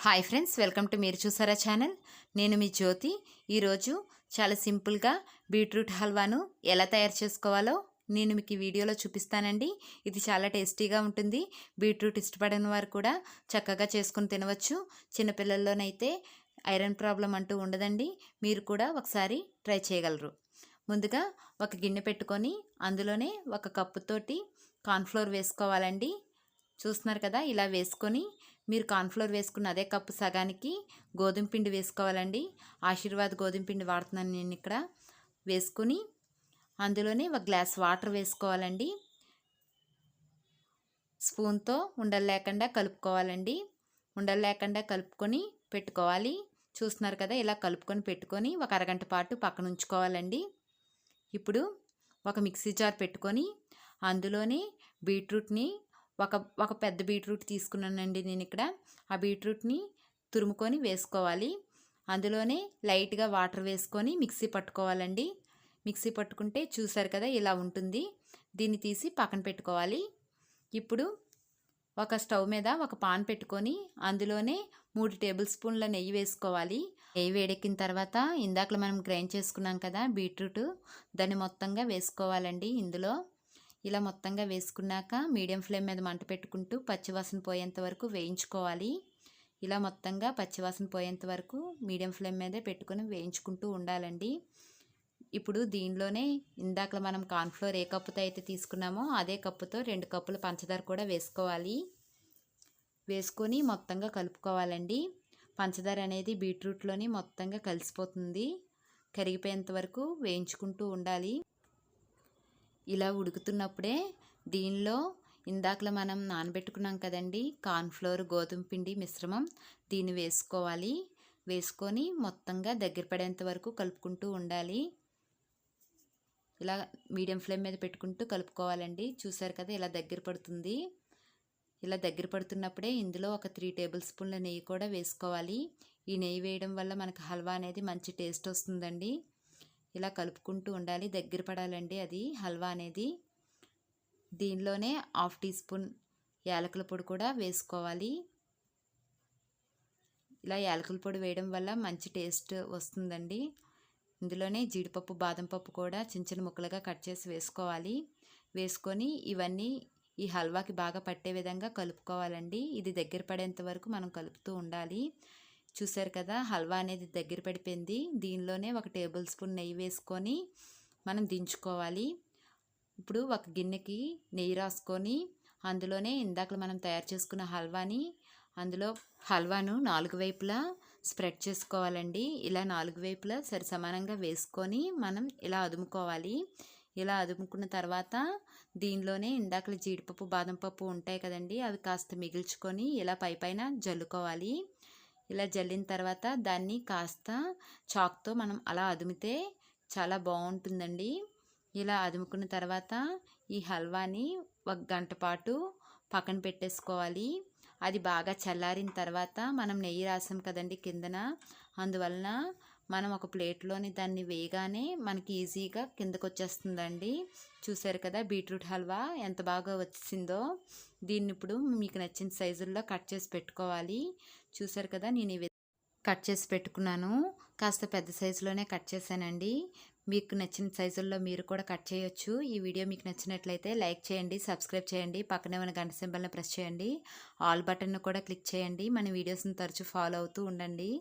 Hi friends, welcome to మీరు చూసారా channel. నేను మీ జ్యోతి. ఈరోజు చాలా సింపుల్గా బీట్రూట్ హల్వాను ఎలా తయారు చేసుకోవాలో నేను మీకు ఈ వీడియోలో చూపిస్తానండి. ఇది చాలా టేస్టీగా ఉంటుంది. బీట్రూట్ ఇష్టపడని వారు కూడా చక్కగా చేసుకుని తినవచ్చు. చిన్నపిల్లల్లోనైతే ఐరన్ ప్రాబ్లం అంటూ ఉండదండి. మీరు కూడా ఒకసారి ట్రై చేయగలరు. ముందుగా ఒక గిన్నె పెట్టుకొని అందులోనే ఒక కప్పుతోటి కార్న్ఫ్లోర్ వేసుకోవాలండి. చూస్తున్నారు కదా, ఇలా వేసుకొని మీరు కార్న్ఫ్లోర్ వేసుకున్న అదే కప్పు సగానికి గోధుమ పిండి వేసుకోవాలండి. ఆశీర్వాద్ గోధుమ పిండి వాడుతున్నాను నేను ఇక్కడ. వేసుకుని అందులోనే ఒక గ్లాస్ వాటర్ వేసుకోవాలండి. స్పూన్తో ఉండలు లేకుండా కలుపుకోవాలండి. ఉండలు లేకుండా కలుపుకొని పెట్టుకోవాలి. చూస్తున్నారు కదా, ఇలా కలుపుకొని పెట్టుకొని ఒక అరగంట పాటు పక్కన ఉంచుకోవాలండి. ఇప్పుడు ఒక మిక్సీ జార్ పెట్టుకొని అందులోనే బీట్రూట్ని ఒక పెద్ద బీట్రూట్ తీసుకున్నానండి నేను ఇక్కడ. ఆ బీట్రూట్ని తురుముకొని వేసుకోవాలి. అందులోనే లైట్గా వాటర్ వేసుకొని మిక్సీ పట్టుకోవాలండి. మిక్సీ పట్టుకుంటే చూసారు కదా, ఇలా ఉంటుంది. దీన్ని తీసి పక్కన పెట్టుకోవాలి. ఇప్పుడు ఒక స్టవ్ మీద ఒక పాన్ పెట్టుకొని అందులోనే 3 టేబుల్ స్పూన్ల నెయ్యి వేసుకోవాలి. నెయ్యి వేడెక్కిన తర్వాత ఇందాక మనం గ్రైండ్ చేసుకున్నాం కదా బీట్రూట్, దాన్ని మొత్తంగా వేసుకోవాలండి ఇందులో. ఇలా మొత్తంగా వేసుకున్నాక మీడియం ఫ్లేమ్ మీద మంట పెట్టుకుంటూ పచ్చివాసన పోయేంత వరకు వేయించుకోవాలి. ఇలా మొత్తంగా పచ్చివాసన పోయేంత వరకు మీడియం ఫ్లేమ్ మీదే పెట్టుకొని వేయించుకుంటూ ఉండాలండి. ఇప్పుడు దీనిలోనే ఇందాక మనం కార్న్ఫ్లోర్ ఏ కప్పుతో అయితే తీసుకున్నామో అదే కప్పుతో 2 కప్పుల పంచదార కూడా వేసుకోవాలి. వేసుకొని మొత్తంగా కలుపుకోవాలండి. పంచదార అనేది బీట్రూట్లోని మొత్తంగా కలిసిపోతుంది. కరిగిపోయేంత వరకు వేయించుకుంటూ ఉండాలి. ఇలా ఉడుకుతున్నప్పుడే దీనిలో ఇందాకలా మనం నానబెట్టుకున్నాం కదండి కార్న్ఫ్లోర్ గోధుమ పిండి మిశ్రమం, దీన్ని వేసుకోవాలి. వేసుకొని మొత్తంగా దగ్గర పడేంత వరకు కలుపుకుంటూ ఉండాలి. ఇలా మీడియం ఫ్లేమ్ మీద పెట్టుకుంటూ కలుపుకోవాలండి. చూసారు కదా, ఇలా దగ్గర పడుతుంది. ఇలా దగ్గర పడుతున్నప్పుడే ఇందులో ఒక 3 టేబుల్ స్పూన్ల నెయ్యి కూడా వేసుకోవాలి. ఈ నెయ్యి వేయడం వల్ల మనకు హల్వా అనేది మంచి టేస్ట్ వస్తుందండి. ఇలా కలుపుకుంటూ ఉండాలి, దగ్గర పడాలండి అది హల్వా అనేది. దీనిలోనే 1/2 టీ స్పూన్ యాలకుల పొడి కూడా వేసుకోవాలి. ఇలా యాలకుల పొడి వేయడం వల్ల మంచి టేస్ట్ వస్తుందండి. ఇందులోనే జీడిపప్పు బాదం పప్పు కూడా చిన్న చిన్న ముక్కలుగా కట్ చేసి వేసుకోవాలి. వేసుకొని ఇవన్నీ ఈ హల్వాకి బాగా పట్టే విధంగా కలుపుకోవాలండి. ఇది దగ్గర పడేంత వరకు మనం కలుపుతూ ఉండాలి. చూసారు కదా, హల్వా అనేది దగ్గర పడిపోయింది. దీనిలోనే ఒక టేబుల్ స్పూన్ నెయ్యి వేసుకొని మనం దించుకోవాలి. ఇప్పుడు ఒక గిన్నెకి నెయ్యి రాసుకొని అందులోనే ఇందాక మనం తయారు చేసుకున్న అందులో హల్వాను 4 వైపులా స్ప్రెడ్ చేసుకోవాలండి. ఇలా 4 వైపులా సరి సమానంగా వేసుకొని మనం ఇలా అదుముకోవాలి. ఇలా అదుముకున్న తర్వాత దీనిలోనే ఇందాక జీడిపప్పు బాదం పప్పు ఉంటాయి కదండి, అవి కాస్త మిగిల్చుకొని ఇలా పైన జల్లుకోవాలి. ఇలా జల్లిన తర్వాత దాన్ని కాస్త చాక్తో మనం అలా అదిమితే చాలా బాగుంటుందండి. ఇలా అదుముకున్న తర్వాత ఈ హల్వాని 1 గంట పాటు పక్కన పెట్టేసుకోవాలి. అది బాగా చల్లారిన తర్వాత మనం నెయ్యి రాసాం కదండి కిందన, అందువలన మనం ఒక ప్లేట్లోని దాన్ని వేయగానే మనకి ఈజీగా కిందకు వచ్చేస్తుందండి. చూసారు కదా బీట్రూట్ హల్వా ఎంత బాగా వచ్చిందో. దీన్ని ఇప్పుడు మీకు నచ్చిన సైజుల్లో కట్ చేసి పెట్టుకోవాలి. చూసారు కదా, నేను ఇవి కట్ చేసి పెట్టుకున్నాను. కాస్త పెద్ద సైజులోనే కట్ చేశానండి. మీకు నచ్చిన సైజుల్లో మీరు కూడా కట్ చేయొచ్చు. ఈ వీడియో మీకు నచ్చినట్లయితే లైక్ చేయండి, సబ్స్క్రైబ్ చేయండి, పక్కనే ఉన్న గంట సింబల్ని ప్రెస్ చేయండి, ఆల్ బటన్ను కూడా క్లిక్ చేయండి. మన వీడియోస్ని తరచూ ఫాలో అవుతూ ఉండండి.